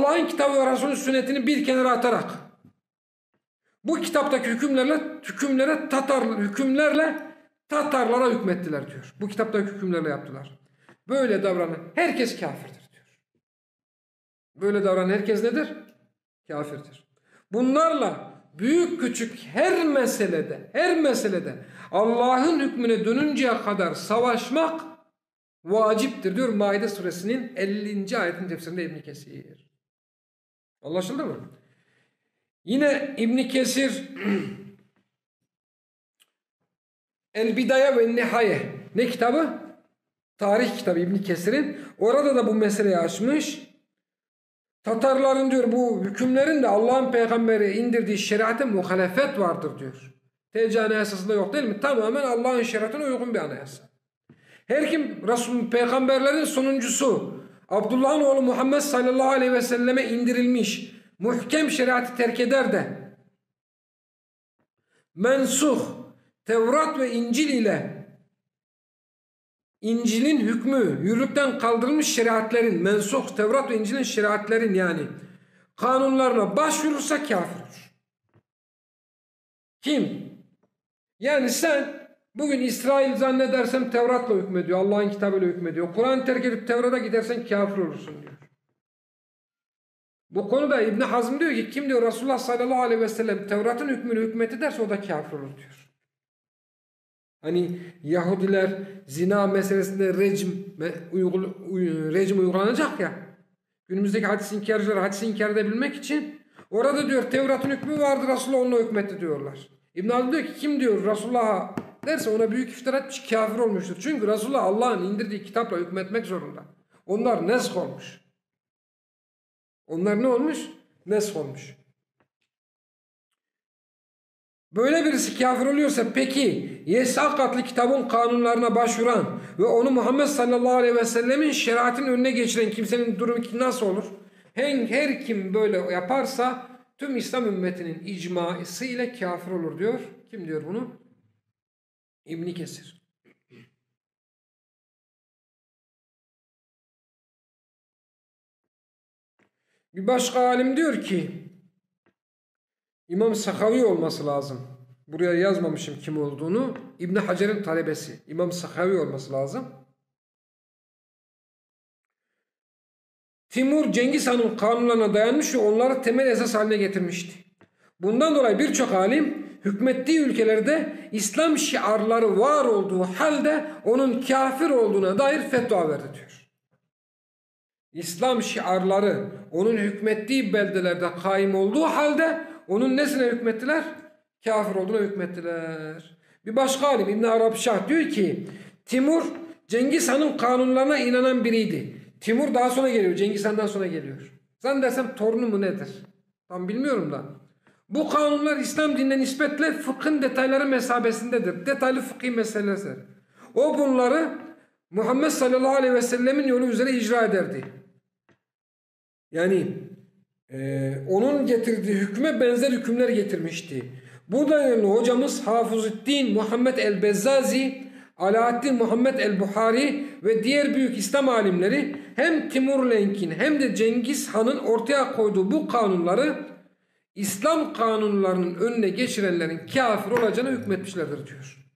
Allah'ın kitabı ve Resulünün sünnetini bir kenara atarak bu kitaptaki hükümlerle Tatarlara hükmettiler diyor. Bu kitaptaki hükümlerle yaptılar. Böyle davranan herkes kafirdir diyor. Böyle davranan herkes nedir? Kafirdir. Bunlarla büyük küçük her meselede Allah'ın hükmüne dönünceye kadar savaşmak vaciptir diyor Maide suresinin 50. ayetin tefsirinde İbn Kesir. Anlaşıldı mı? Yine İbn Kesir El Bidaye ve Nihaye ne kitabı? Tarih kitabı İbn Kesir'in. Orada da bu meseleyi açmış. Tatarların diyor bu hükümlerin de Allah'ın peygamberi indirdiği şeriate muhalefet vardır diyor. TC anayasasında yok değil mi? Tamamen Allah'ın şeriatine uygun bir anayasa. Her kim peygamberlerin sonuncusu Abdullah'ın oğlu Muhammed sallallahu aleyhi ve selleme indirilmiş muhkem şeriatı terk eder de mensuh Tevrat ve İncil ile İncil'in hükmü yürürlükten kaldırılmış şeriatlerin mensuh Tevrat ve İncil'in şeriatlerin yani kanunlarına başvurursa kafir olur. Kim? Yani sen bugün İsrail zannedersem Tevrat'la hükmediyor. Allah'ın kitabıyla hükmediyor. Kur'an'ı terk edip Tevrat'a gidersen kafir olursun diyor. Bu konuda İbn Hazm diyor ki kim diyor Resulullah sallallahu aleyhi ve sellem Tevrat'ın hükmünü hükmet ederse o da kafir olur diyor. Hani Yahudiler zina meselesinde rejim uygulanacak ya. Günümüzdeki hadis inkarcılar hadisi inkar edebilmek için orada diyor Tevrat'ın hükmü vardır Resulullah onunla hükmetti diyorlar. İbn Hazm diyor ki kim diyor Resulullah'a derse ona büyük iftira etmiş kafir olmuştur. Çünkü Resulullah Allah'ın indirdiği kitapla hükmetmek zorunda. Onlar nesk olmuş. Onlar ne olmuş? Nesk olmuş. Böyle birisi kafir oluyorsa peki Yesa adlı kitabın kanunlarına başvuran ve onu Muhammed sallallahu aleyhi ve sellemin şeriatının önüne geçiren kimsenin durumu nasıl olur? Her kim böyle yaparsa tüm İslam ümmetinin icması ile kafir olur diyor. Kim diyor bunu? İbn Kesir. Bir başka alim diyor ki İmam Sakavi olması lazım. Buraya yazmamışım kim olduğunu. İbn Hacer'in talebesi. İmam Sakavi olması lazım. Timur Cengiz Han'ın kanunlarına dayanmış ve onları temel esas haline getirmişti. Bundan dolayı birçok alim hükmettiği ülkelerde İslam şiarları var olduğu halde onun kafir olduğuna dair fetva verdi diyor. İslam şiarları onun hükmettiği beldelerde kaim olduğu halde onun nesine hükmettiler? Kafir olduğuna hükmettiler. Bir başka alim İbn Arabşah diyor ki Timur Cengiz Han'ın kanunlarına inanan biriydi. Timur daha sonra geliyor. Cengiz Han'dan sonra geliyor. Zannedersem torunu mu nedir? Tam bilmiyorum da. Bu kanunlar İslam dinine nispetle fıkhın detayları mesabesindedir. Detaylı fıkhi meseleler. O bunları Muhammed sallallahu aleyhi ve sellemin yolu üzere icra ederdi. Yani onun getirdiği hükme benzer hükümler getirmişti. Bu nedenle hocamız Hafızüddin Muhammed el-Bezzazi, Alaaddin Muhammed el-Buhari ve diğer büyük İslam alimleri hem Timur Lenk'in hem de Cengiz Han'ın ortaya koyduğu bu kanunları İslam kanunlarının önüne geçirenlerin kafir olacağına hükmetmişlerdir diyor.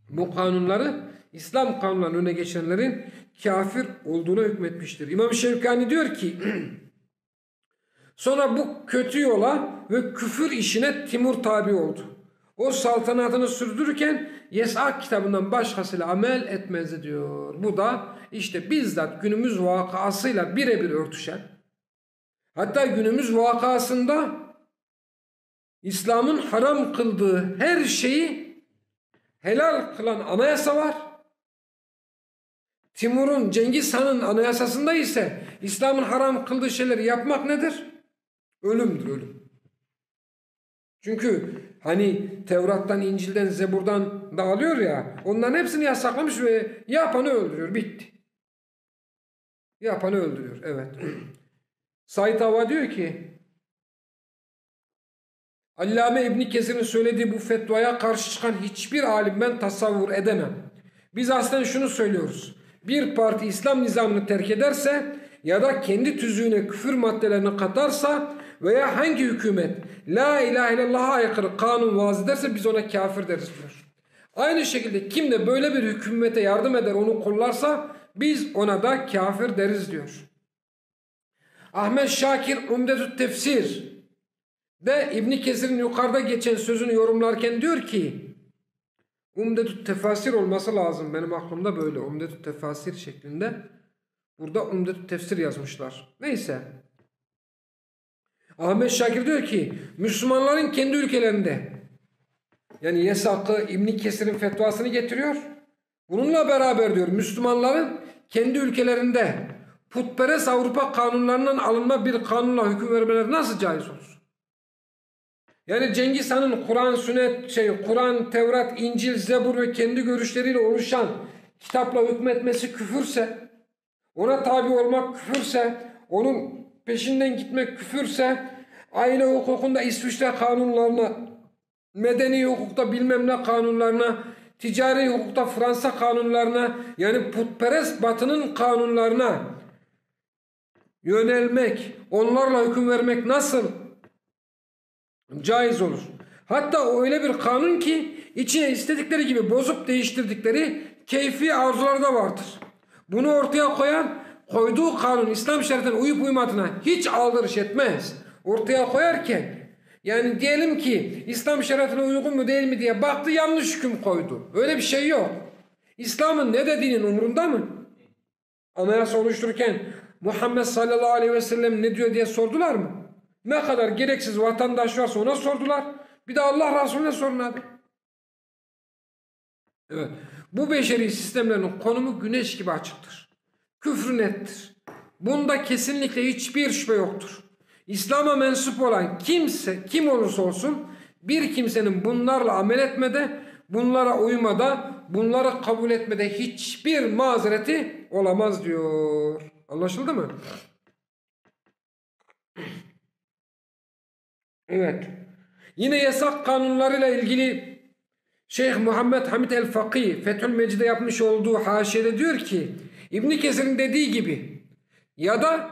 Bu kanunları İslam kanunlarının önüne geçenlerin kafir olduğuna hükmetmiştir. İmam Şevkani diyor ki sonra bu kötü yola ve küfür işine Timur tabi oldu. O saltanatını sürdürürken Yes'a kitabından başkasıyla amel etmezdi diyor. Bu da işte bizzat günümüz vakasıyla birebir örtüşen, hatta günümüz vakasında İslam'ın haram kıldığı her şeyi helal kılan anayasa var. Timur'un, Cengiz Han'ın anayasasında ise İslam'ın haram kıldığı şeyleri yapmak nedir? Ölümdür, ölüm. Çünkü hani Tevrat'tan, İncil'den, Zebur'dan dağılıyor ya, onların hepsini yasaklamış ve yapanı öldürüyor. Bitti. Yapanı öldürüyor. Evet. Said Hava diyor ki Allame İbn Kesir'in söylediği bu fetvaya karşı çıkan hiçbir alim ben tasavvur edemem. Biz aslında şunu söylüyoruz. Bir parti İslam nizamını terk ederse ya da kendi tüzüğüne küfür maddelerini katarsa veya hangi hükümet la ilahe illallah'a aykırı kanun vaz ederse biz ona kafir deriz diyor. Aynı şekilde kim de böyle bir hükümete yardım eder, onu kollarsa biz ona da kafir deriz diyor. Ahmet Şakir Umdetü't Tefsir de İbn Kesir'in yukarıda geçen sözünü yorumlarken diyor ki Umdetü't Tefasir olması lazım. Benim aklımda böyle Umdetü't Tefasir şeklinde. Burada Umdetü't Tefsir yazmışlar. Neyse. Ahmet Şakir diyor ki Müslümanların kendi ülkelerinde, yani yasakı İbn Kesir'in fetvasını getiriyor. Bununla beraber diyor Müslümanların kendi ülkelerinde putperest Avrupa kanunlarından alınma bir kanunla hüküm vermeleri nasıl caiz olur? Yani Cengiz Han'ın Kur'an, sünnet, Kur'an, Tevrat, İncil, Zebur ve kendi görüşleriyle oluşan kitapla hükmetmesi küfürse, ona tabi olmak küfürse, onun peşinden gitmek küfürse, aile hukukunda İsviçre kanunlarına, medeni hukukta bilmem ne kanunlarına, ticari hukukta Fransa kanunlarına, yani putperest batının kanunlarına yönelmek, onlarla hüküm vermek nasıl caiz olur? Hatta öyle bir kanun ki içine istedikleri gibi bozup değiştirdikleri keyfi arzuları da vardır. Bunu ortaya koyan koyduğu kanun İslam şeriatine uyup uymadığına hiç aldırış etmez. Ortaya koyarken yani diyelim ki İslam şeriatine uygun mu değil mi diye baktı, yanlış hüküm koydu. Öyle bir şey yok. İslam'ın ne dediğinin umurunda mı? Anayasa oluştururken Muhammed sallallahu aleyhi ve sellem ne diyor diye sordular mı? Ne kadar gereksiz vatandaş varsa ona sordular. Bir de Allah Resulüne sorun hadi. Evet. Bu beşeri sistemlerin konumu güneş gibi açıktır. Küfrü nettir. Bunda kesinlikle hiçbir şüphe yoktur. İslam'a mensup olan kimse, kim olursa olsun bir kimsenin bunlarla amel etmede, bunlara uymada, bunları kabul etmede hiçbir mazereti olamaz diyor. Anlaşıldı mı? Evet. Yine yasak kanunlarıyla ilgili Şeyh Muhammed Hamid el-Fakih Fethül Mecid'e yapmış olduğu haşiyede diyor ki İbn Kesir'in dediği gibi ya da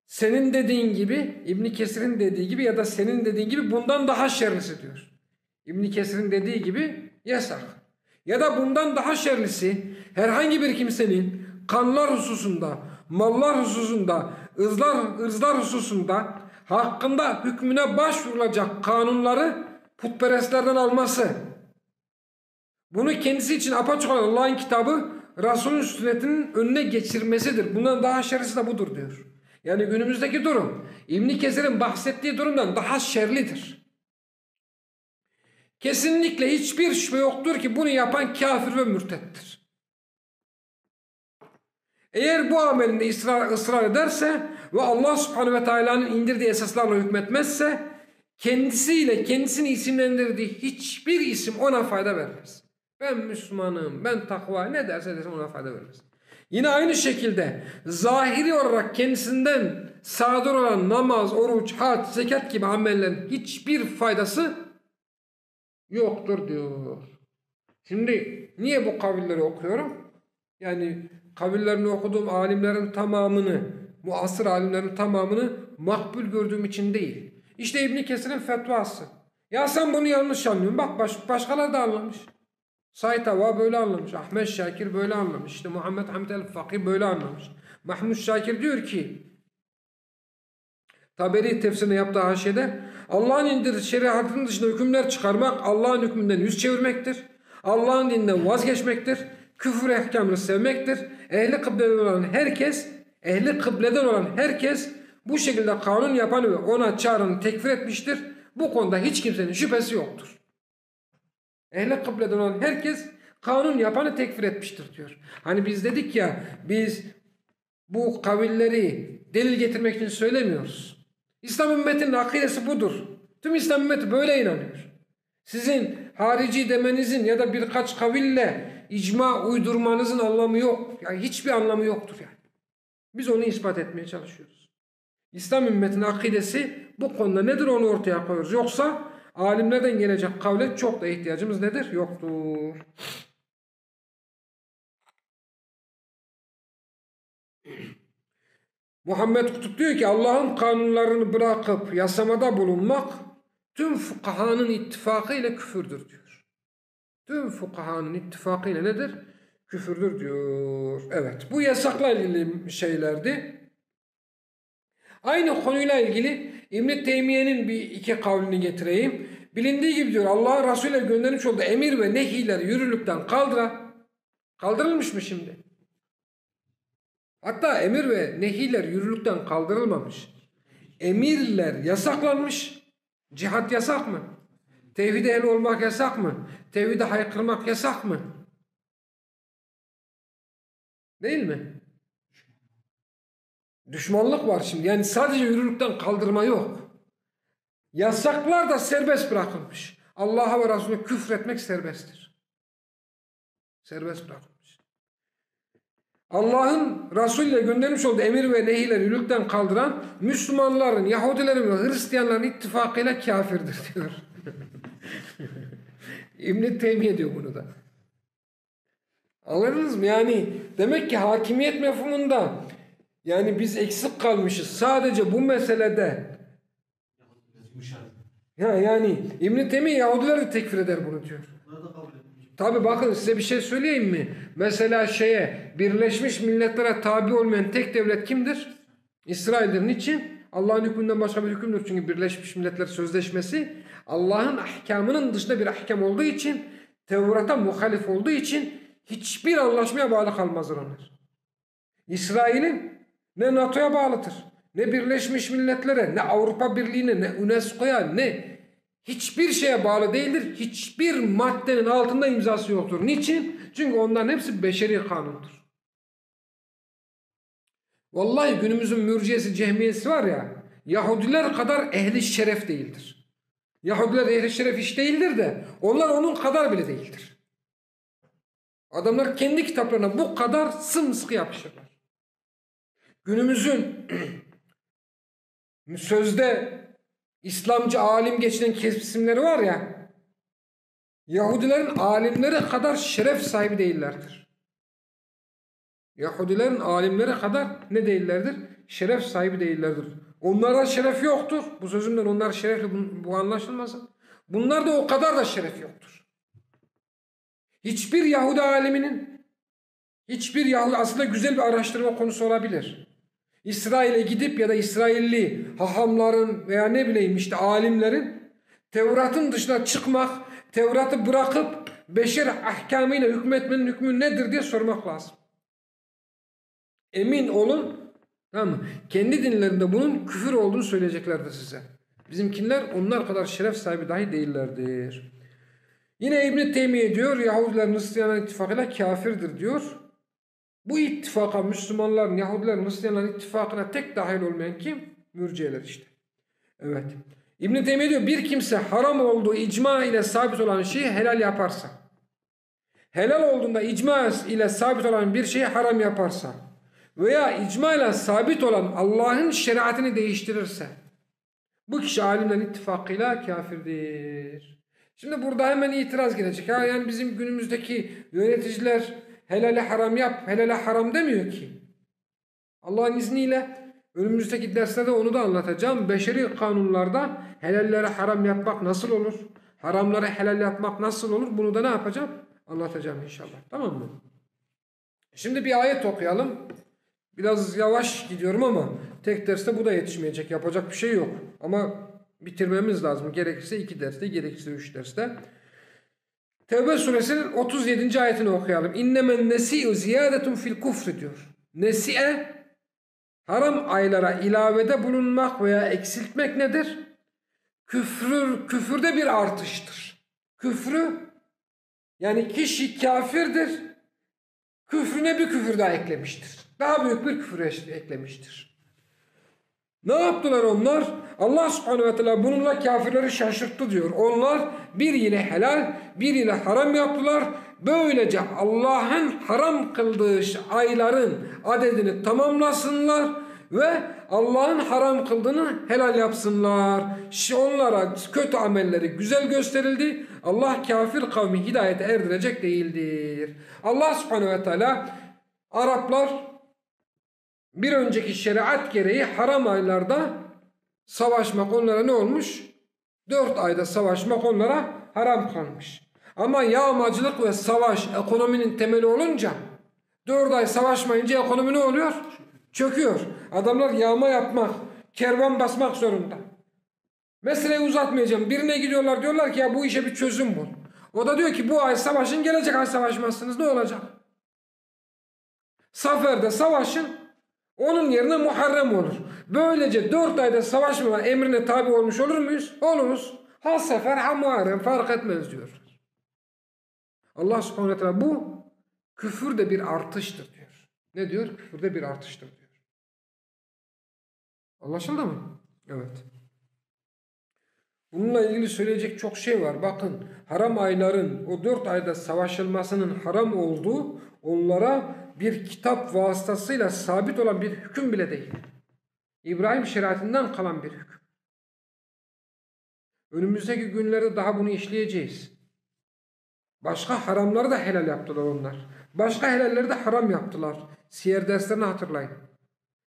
senin dediğin gibi, İbn Kesir'in dediği gibi ya da senin dediğin gibi bundan daha şerlisi diyor. İbn Kesir'in dediği gibi yasak. Ya da bundan daha şerlisi herhangi bir kimsenin kanlar hususunda, mallar hususunda, ırzlar hususunda hakkında hükmüne başvurulacak kanunları putperestlerden alması. Bunu kendisi için apaçık olan Allah'ın kitabı, Resul'ün sünnetinin önüne geçirmesidir. Bundan daha şerlisi de budur diyor. Yani günümüzdeki durum İbn Kesir'in bahsettiği durumdan daha şerlidir. Kesinlikle hiçbir şüphe yoktur ki bunu yapan kafir ve mürtettir. Eğer bu amelinde ısrar ederse ve Allah Subhanahu ve Teala'nın indirdiği esaslarla hükmetmezse kendisiyle kendisini isimlendirdiği hiçbir isim ona fayda vermez. Ben Müslümanım, ben takva ne derse desin ona fayda vermez. Yine aynı şekilde zahiri olarak kendisinden sadır olan namaz, oruç, hac, zekat gibi amellerin hiçbir faydası yoktur diyor. Şimdi niye bu kavilleri okuyorum? Yani kavillerini okuduğum alimlerin tamamını, muasır alimlerin tamamını makbul gördüğüm için değil. İşte İbn Kesir'in fetvası. Ya sen bunu yanlış anlıyorsun. Bak başkaları da anlamış. Said Hava böyle anlamış. Ahmet Şakir böyle anlamış. İşte Muhammed Hamid el-Fakih böyle anlamış. Mahmud Şakir diyor ki Taberi tefsirine yaptığı haşiyede Allah'ın indirdiği şeriatının dışında hükümler çıkarmak Allah'ın hükmünden yüz çevirmektir. Allah'ın dininden vazgeçmektir. Küfür ehkamını sevmektir. Ehli kıbleden olan herkes bu şekilde kanun yapanı ve ona çağıranı tekfir etmiştir. Bu konuda hiç kimsenin şüphesi yoktur. Ehli kıbleden olan herkes kanun yapanı tekfir etmiştir diyor. Hani biz dedik ya, biz bu kavilleri delil getirmek için söylemiyoruz. İslam ümmetinin akidesi budur. Tüm İslam ümmeti böyle inanıyor. Sizin harici demenizin ya da birkaç kaville icma uydurmanızın anlamı yok. Yani hiçbir anlamı yoktur yani. Biz onu ispat etmeye çalışıyoruz. İslam ümmetinin akidesi bu konuda nedir onu ortaya koyuyoruz. Yoksa alimlerden gelecek kavle çok da ihtiyacımız nedir? Yoktur. Muhammed Kutup diyor ki Allah'ın kanunlarını bırakıp yasamada bulunmak tüm fukahanın ittifakıyla küfürdür diyor. Tüm fukahanın ittifakıyla nedir? Küfürdür diyor. Evet, bu yasakla ilgili şeylerdi. Aynı konuyla ilgili İbn-i Teymiye'nin iki kavlini getireyim. Bilindiği gibi diyor Allah Resulü'yle göndermiş olduğu emir ve nehiler yürürlükten kaldırılmış mı şimdi? Hatta emir ve nehiler yürürlükten kaldırılmamış. Emirler yasaklanmış. Cihat yasak mı? Tevhid ehli olmak yasak mı? Tevhide haykırmak yasak mı? Değil mi? Düşmanlık var şimdi. Yani sadece yürürlükten kaldırma yok. Yasaklar da serbest bırakılmış. Allah'a ve Resulüne küfretmek serbesttir. Serbest bırakılmış. Allah'ın Resulü ile göndermiş olduğu emir ve nehileri yürürlükten kaldıran Müslümanların, Yahudilerin ve Hristiyanların ittifakıyla kafirdir diyor. İbn-i Teymiye diyor bunu da. Anladınız mı? Yani demek ki hakimiyet mefhumunda yani biz eksik kalmışız. Sadece bu meselede yani İbn-i Teymiye Yahudiler de tekfir eder bunu diyor. Tabi bakın size bir şey söyleyeyim mi? Mesela Birleşmiş Milletler'e tabi olmayan tek devlet kimdir? İsrail'dir. Niçin? Allah'ın hükmünden başka bir hükümdür. Çünkü Birleşmiş Milletler Sözleşmesi Allah'ın ahkamının dışında bir ahkam olduğu için, Tevrat'a muhalif olduğu için hiçbir anlaşmaya bağlı kalmazlar onlar. İsrail'in ne NATO'ya bağlıdır, ne Birleşmiş Milletler'e, ne Avrupa Birliği'ne, ne UNESCO'ya, ne hiçbir şeye bağlı değildir. Hiçbir maddenin altında imzası yoktur. Niçin? Çünkü onların hepsi beşeri kanundur. Vallahi günümüzün mürciyesi, cehmiyesi var ya, Yahudiler kadar ehli şeref değildir. Yahudiler ehli şeref hiç değildir de onlar onun kadar bile değildir. Adamlar kendi kitaplarına bu kadar sımsıkı yapışırlar. Günümüzün sözde İslamcı alim geçinen kesimleri var ya, Yahudilerin alimleri kadar şeref sahibi değillerdir. Yahudilerin alimleri kadar ne değillerdir? Şeref sahibi değillerdir. Onlara şeref yoktur. Bu sözümden onlar şerefli bu anlaşılmasın. Bunlar da o kadar da şeref yoktur. Hiçbir Yahudi aliminin, hiçbir Yahudi aslında güzel bir araştırma konusu olabilir. İsrail'e gidip ya da İsrailli hahamların veya ne bileyim işte alimlerin Tevrat'ın dışına çıkmak, Tevrat'ı bırakıp beşer ahkamıyla hükmetmenin hükmü nedir diye sormak lazım. Emin olun, tamam mı? Kendi dinlerinde bunun küfür olduğunu söyleyeceklerdir size. Bizimkiler onlar kadar şeref sahibi dahi değillerdir. Yine İbn-i Teymiye diyor, Yahudilerin Hristiyanların ittifakıyla kafirdir diyor. Bu ittifaka Müslümanların, Yahudilerin, Hristiyanların ittifakına tek dahil olmayan kim? Mürciyeler işte. Evet. İbn-i Teymiye diyor, bir kimse haram olduğu icma ile sabit olan şeyi helal yaparsa, helal olduğunda icma ile sabit olan bir şeyi haram yaparsa veya icma ile sabit olan Allah'ın şeriatını değiştirirse, bu kişi alimlerin ittifakıyla kafirdir. Şimdi burada hemen itiraz gelecek. Yani bizim günümüzdeki yöneticiler helale haram yap, helale haram demiyor ki. Allah'ın izniyle önümüzdeki derslerde onu da anlatacağım. Beşeri kanunlarda helallere haram yapmak nasıl olur? Haramları helal yapmak nasıl olur? Bunu da ne yapacağım? Anlatacağım inşallah. Tamam mı? Şimdi bir ayet okuyalım. Biraz yavaş gidiyorum ama tek derste bu da yetişmeyecek. Yapacak bir şey yok. Ama bitirmemiz lazım. Gerekirse 2 derste, gerekirse 3 derste. Tevbe suresinin 37. ayetini okuyalım. İnnemen nesi'u ziyadetun fil kufri diyor. Nesi'e haram aylara ilavede bulunmak veya eksiltmek nedir? Küfürde bir artıştır. Küfrü yani kişi kafirdir. Küfrüne bir küfür daha eklemiştir. Daha büyük bir küfür eklemiştir. Ne yaptılar onlar? Allah subhanehu ve teala bununla kafirleri şaşırttı diyor. Onlar bir ile helal, bir ile haram yaptılar. Böylece Allah'ın haram kıldığı ayların adedini tamamlasınlar ve Allah'ın haram kıldığını helal yapsınlar. Onlara kötü amelleri güzel gösterildi. Allah kafir kavmi hidayete erdirecek değildir. Allah subhanehu ve teala Araplar bir önceki şeriat gereği haram aylarda savaşmak onlara ne olmuş? 4 ayda savaşmak onlara haram kalmış. Ama yağmacılık ve savaş ekonominin temeli olunca 4 ay savaşmayınca ekonomi ne oluyor? Çöküyor. Adamlar yağma yapmak, kervan basmak zorunda. Meseleyi uzatmayacağım. Birine gidiyorlar, diyorlar ki ya bu işe bir çözüm bul. O da diyor ki bu ay savaşın, gelecek ay savaşmazsınız, ne olacak? Safer'de savaşın, onun yerine Muharrem olur. Böylece 4 ayda savaşma emrine tabi olmuş olur muyuz? Oluruz. Ha Sefer ha Muharrem fark etmez diyor. Allah subhanahu ve teala bu küfür de bir artıştır diyor. Ne diyor? Küfür de bir artıştır diyor. Anlaşıldı mı? Evet. Bununla ilgili söyleyecek çok şey var. Bakın haram ayların o 4 ayda savaşılmasının haram olduğu onlara bir kitap vasıtasıyla sabit olan bir hüküm bile değil. İbrahim şeriatından kalan bir hüküm. Önümüzdeki günlerde daha bunu işleyeceğiz. Başka haramları da helal yaptılar onlar. Başka helalleri de haram yaptılar. Siyer derslerini hatırlayın.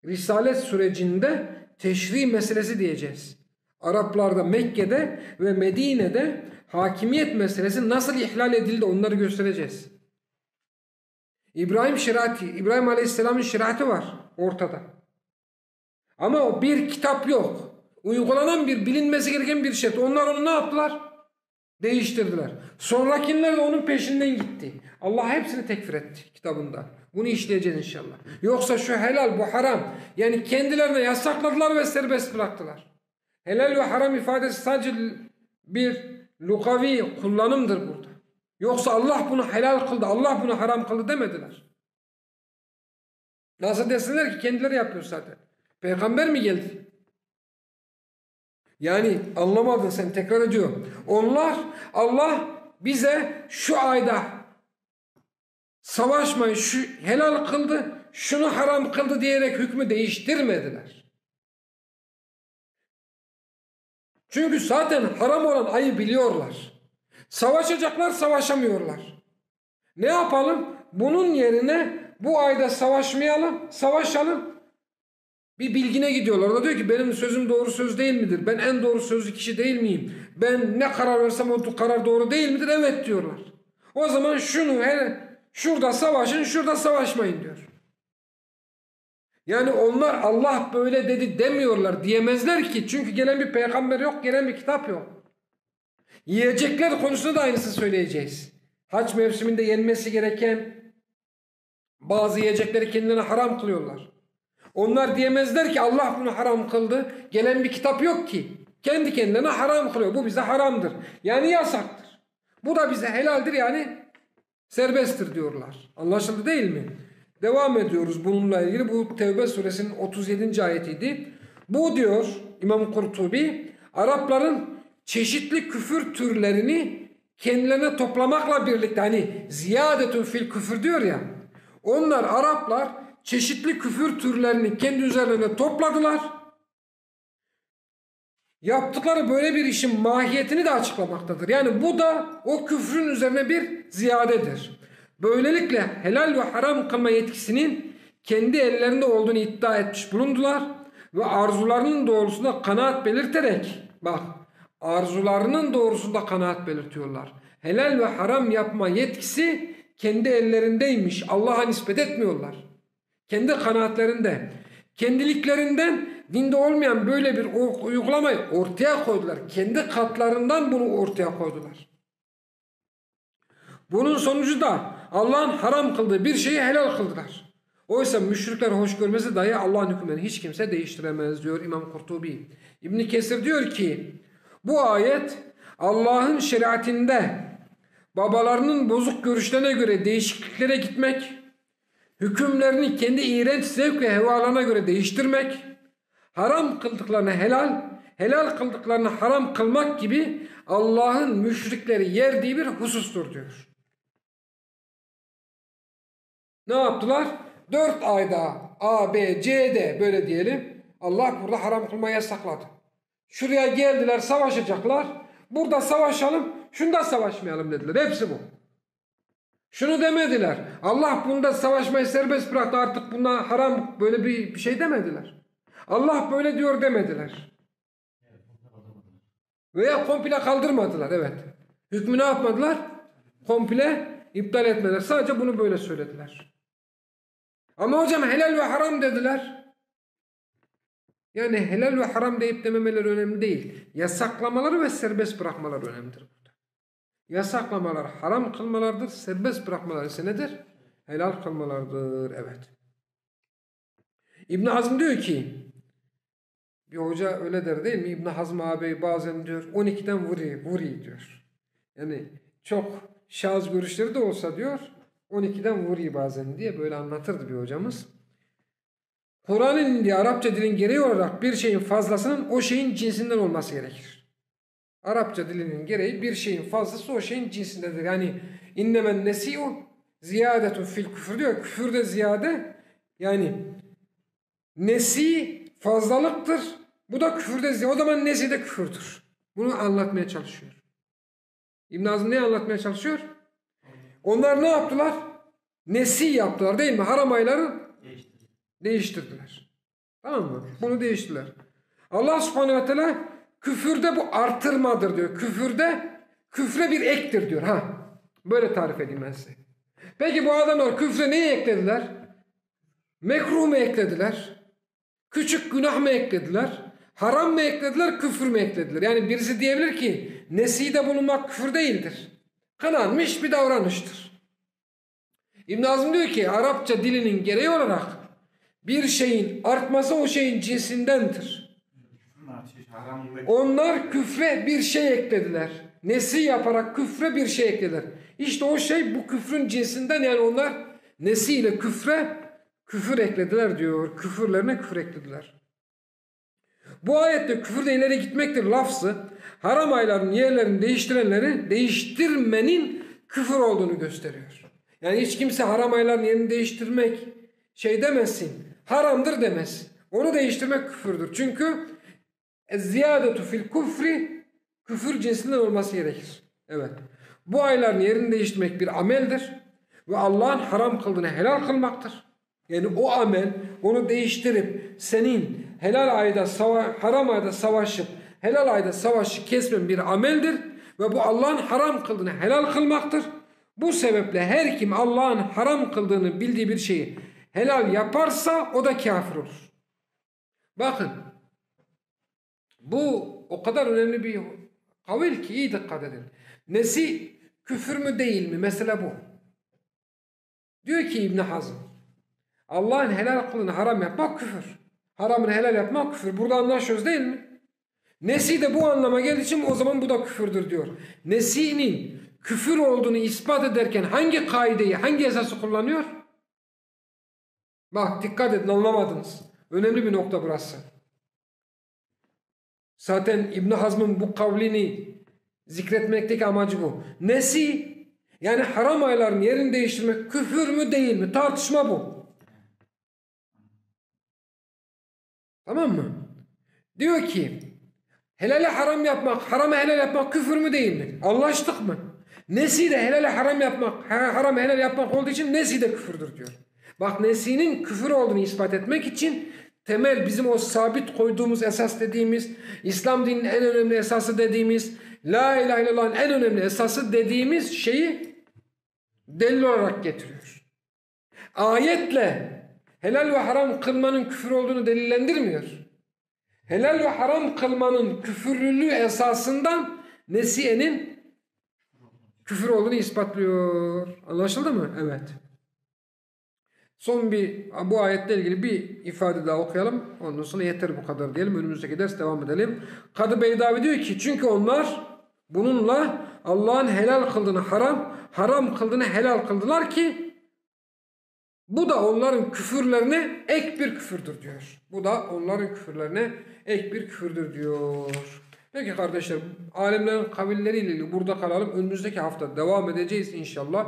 Risalet sürecinde teşri meselesi diyeceğiz. Araplarda Mekke'de ve Medine'de hakimiyet meselesi nasıl ihlal edildi onları göstereceğiz. İbrahim Aleyhisselam'ın şeriatı var ortada. Ama o bir kitap yok. Uygulanan bir bilinmesi gereken bir şey. Onlar onu ne yaptılar? Değiştirdiler. Sonrakiler de onun peşinden gitti. Allah hepsini tekfir etti kitabında. Bunu işleyeceğiz inşallah. Yoksa şu helal, bu haram. Yani kendilerine yasakladılar ve serbest bıraktılar. Helal ve haram ifadesi sadece bir lugavi kullanımdır burada. Yoksa Allah bunu helal kıldı, Allah bunu haram kıldı demediler. Nasıl desinler ki kendileri yapıyor zaten. Peygamber mi geldi? Yani anlamadın sen, tekrar ediyorum. Onlar, Allah bize şu ayda savaşmayın, şu helal kıldı, şunu haram kıldı diyerek hükmü değiştirmediler. Çünkü zaten haram olan ayı biliyorlar. Savaşacaklar, savaşamıyorlar. Ne yapalım? Bunun yerine bu ayda savaşmayalım, savaşalım. Bir bilgine gidiyorlar. O da diyor ki benim sözüm doğru söz değil midir? Ben en doğru sözlü kişi değil miyim? Ben ne karar versem o karar doğru değil midir? Evet diyorlar. O zaman şunu şurada savaşın, şurada savaşmayın diyor. Yani onlar Allah böyle dedi demiyorlar, diyemezler ki. Çünkü gelen bir peygamber yok, gelen bir kitap yok. Yiyecekler konusunda da aynısını söyleyeceğiz. Hac mevsiminde yenmesi gereken bazı yiyecekleri kendilerine haram kılıyorlar. Onlar diyemezler ki Allah bunu haram kıldı. Gelen bir kitap yok ki. Kendi kendilerine haram kılıyor. Bu bize haramdır. Yani yasaktır. Bu da bize helaldir, yani serbesttir diyorlar. Anlaşıldı değil mi? Devam ediyoruz bununla ilgili. Bu Tevbe suresinin 37. ayetiydi. Bu diyor İmam Kurtubi, Arapların çeşitli küfür türlerini kendilerine toplamakla birlikte, hani ziyadetun fil küfür diyor ya, onlar Araplar çeşitli küfür türlerini kendi üzerlerine topladılar. Yaptıkları böyle bir işin mahiyetini de açıklamaktadır. Yani bu da o küfrün üzerine bir ziyadedir. Böylelikle helal ve haram kılma yetkisinin kendi ellerinde olduğunu iddia etmiş bulundular ve arzularının doğrusunda kanaat belirterek, bak, arzularının doğrusunda kanaat belirtiyorlar. Helal ve haram yapma yetkisi kendi ellerindeymiş. Allah'a nispet etmiyorlar. Kendi kanaatlerinde, kendiliklerinden dinde olmayan böyle bir uygulamayı ortaya koydular. Kendi katlarından bunu ortaya koydular. Bunun sonucu da Allah'ın haram kıldığı bir şeyi helal kıldılar. Oysa müşrikler hoş görmesi dahi Allah'ın hükümlerini hiç kimse değiştiremez diyor İmam Kurtubi. İbn Kesir diyor ki bu ayet Allah'ın şeriatinde babalarının bozuk görüşlerine göre değişikliklere gitmek, hükümlerini kendi iğrenç zevk ve hevalarına göre değiştirmek, haram kıldıklarını helal, helal kıldıklarını haram kılmak gibi Allah'ın müşrikleri yerdiği bir husustur diyor. Ne yaptılar? 4 ayda A, B, C, D böyle diyelim. Allah burada haram kılmayı yasakladı. Şuraya geldiler, savaşacaklar. Burada savaşalım, şunda savaşmayalım dediler. Hepsi bu. Şunu demediler. Allah bunda savaşmayı serbest bıraktı, artık buna haram, böyle bir şey demediler. Allah böyle diyor demediler. Veya komple kaldırmadılar, evet. Hükmü ne yapmadılar? Komple iptal etmediler. Sadece bunu böyle söylediler. Ama hocam helal ve haram dediler. Yani helal ve haram deyip dememeleri önemli değil. Yasaklamaları ve serbest bırakmaları önemlidir burada. Yasaklamalar haram kılmalardır. Serbest bırakmaları ise nedir? Helal kılmalardır. Evet. İbn Hazm diyor ki, bir hoca öyle der değil mi? İbn Hazm abi bazen diyor 12'den vuri diyor. Yani çok şaz görüşleri de olsa diyor 12'den vuri bazen diye böyle anlatırdı bir hocamız. Kur'an'ın indiği Arapça dilin gereği olarak bir şeyin fazlasının o şeyin cinsinden olması gerekir. Arapça dilinin gereği bir şeyin fazlası o şeyin cinsindedir. Yani innemen nesi'u ziyadetun fil küfür diyor. Küfürde ziyade, yani nesi fazlalıktır. Bu da küfürde ziyade. O zaman nesi de küfürdür. Bunu anlatmaya çalışıyor. İbn Hazm ne anlatmaya çalışıyor? Onlar ne yaptılar? Nesi yaptılar değil mi? Haram ayları değiştirdiler. Tamam mı? Bunu değiştirdiler. Allah subhanehu ve teala küfürde bu artırmadır diyor. Küfre bir ektir diyor. Böyle tarif edeyim ben size. Peki bu adamlar küfre neyi eklediler? Mekruh mu eklediler? Küçük günah mı eklediler? Haram mı eklediler? Küfür mü eklediler? Yani birisi diyebilir ki neside bulunmak küfür değildir. Kınanmış bir davranıştır. İbn Hazm diyor ki Arapça dilinin gereği olarak bir şeyin artması o şeyin cinsindendir. Onlar küfre bir şey eklediler. Nesi yaparak küfre bir şey eklediler. İşte o şey bu küfrün cinsinden, yani onlar nesiyle küfür eklediler diyor. Küfürlerine küfür eklediler. Bu ayette küfürde ileri gitmektir lafzı haram ayların yerlerini değiştirenleri değiştirmenin küfür olduğunu gösteriyor. Yani hiç kimse haram ayların yerini değiştirmek şey demesin, haramdır demesin. Onu değiştirmek küfürdür. Çünkü ziyadetu fil küfri, küfür cinsinden olması gerekir. Evet. Bu ayların yerini değiştirmek bir ameldir ve Allah'ın haram kıldığını helal kılmaktır. Yani o amel, onu değiştirip senin haram ayda savaşıp helal ayda savaşı kesmen bir ameldir ve bu Allah'ın haram kıldığını helal kılmaktır. Bu sebeple her kim Allah'ın haram kıldığını bildiği bir şeyi helal yaparsa o da kafir olur. Bakın, bu o kadar önemli bir kavil ki iyi dikkat edin. Nesi küfür mü değil mi? Mesela bu. Diyor ki İbn Hazm, Allah'ın helal kıldığını haram yapmak küfür. Haramını helal yapmak küfür. Burada anlaşıyoruz değil mi? Nesi de bu anlama geldiği için o zaman bu da küfürdür diyor. Nesinin küfür olduğunu ispat ederken hangi kaideyi, hangi esası kullanıyor? Bak dikkat edin, anlamadınız. Önemli bir nokta burası. Zaten İbn Hazm'ın bu kavlini zikretmekteki amacı bu. Nesi, yani haram ayların yerini değiştirmek küfür mü değil mi? Tartışma bu. Tamam mı? Diyor ki helale haram yapmak, haramı helal yapmak küfür mü değil mi? Anlaştık mı? Nesi de helale haram yapmak, haram helal yapmak olduğu için nesi de küfürdür diyor. Bak, nesinin küfür olduğunu ispat etmek için temel, bizim o sabit koyduğumuz esas dediğimiz, İslam dininin en önemli esası dediğimiz, La ilahe illallah'ın en önemli esası dediğimiz şeyi delil olarak getiriyor. Ayetle helal ve haram kılmanın küfür olduğunu delillendirmiyor. Helal ve haram kılmanın küfürlülüğü esasından nesiyenin küfür olduğunu ispatlıyor. Anlaşıldı mı? Evet. Son bu ayetle ilgili bir ifade daha okuyalım. Ondan sonra yeter bu kadar diyelim. Önümüzdeki ders devam edelim. Kadı Beydavi diyor ki çünkü onlar bununla Allah'ın helal kıldığını haram kıldığını helal kıldılar ki bu da onların küfürlerine ek bir küfürdür diyor. Bu da onların küfürlerine ek bir küfürdür diyor. Peki kardeşler, alimlerin kavilleriyle ilgili burada kalalım. Önümüzdeki hafta devam edeceğiz inşallah.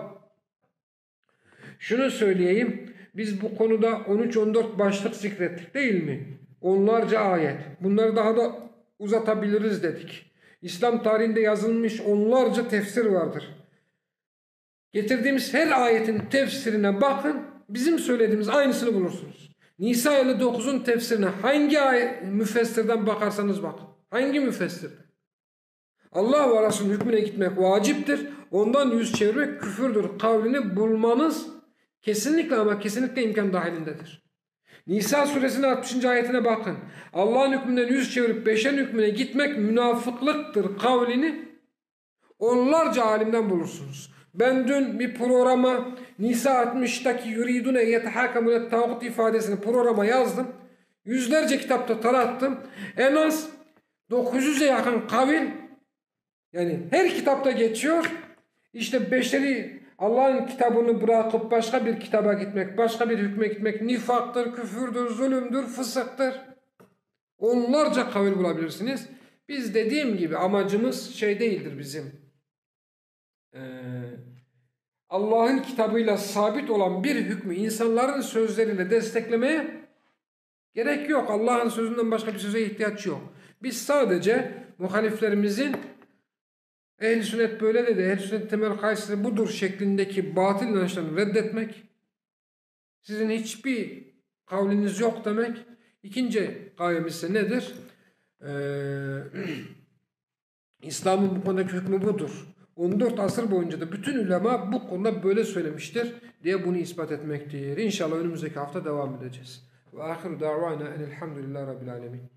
Şunu söyleyeyim. Biz bu konuda 13-14 başlık zikrettik değil mi? Onlarca ayet. Bunları daha da uzatabiliriz dedik. İslam tarihinde yazılmış onlarca tefsir vardır. Getirdiğimiz her ayetin tefsirine bakın. Bizim söylediğimiz aynısını bulursunuz. Nisa 59'un tefsirine hangi müfessirden bakarsanız bakın. Hangi müfessir? Allah ve Resulü'nün hükmüne gitmek vaciptir. Ondan yüz çevirmek küfürdür kavlini bulmanız kesinlikle ama kesinlikle imkan dahilindedir. Nisa suresinin 60. ayetine bakın. Allah'ın hükmünden yüz çevirip beşerin hükmüne gitmek münafıklıktır kavlini onlarca alimden bulursunuz. Ben dün bir programa Nisa 60'taki yuridune yetehakamulet tağut ifadesini programa yazdım. Yüzlerce kitapta tarattım. En az 900'e yakın kavil, yani her kitapta geçiyor. İşte beşeri Allah'ın kitabını bırakıp başka bir kitaba gitmek, başka bir hükme gitmek nifaktır, küfürdür, zulümdür, fısıktır. Onlarca kavil bulabilirsiniz. Biz dediğim gibi amacımız şey değildir bizim. Allah'ın kitabıyla sabit olan bir hükmü insanların sözleriyle desteklemeye gerek yok. Allah'ın sözünden başka bir söze ihtiyaç yok. Biz sadece muhaliflerimizin ehl-i sünnet böyle dedi, ehl-i sünnet temel kaydesi budur şeklindeki batıl inançlarını reddetmek, sizin hiçbir kavliniz yok demek. İkinci gayemiz ise nedir? İslam'ın bu konudaki hükmü budur. 14 asır boyunca da bütün ulema bu konuda böyle söylemiştir diye bunu ispat etmektir. İnşallah önümüzdeki hafta devam edeceğiz. Ve ahiru davana enelhamdülillahi rabbil alemin.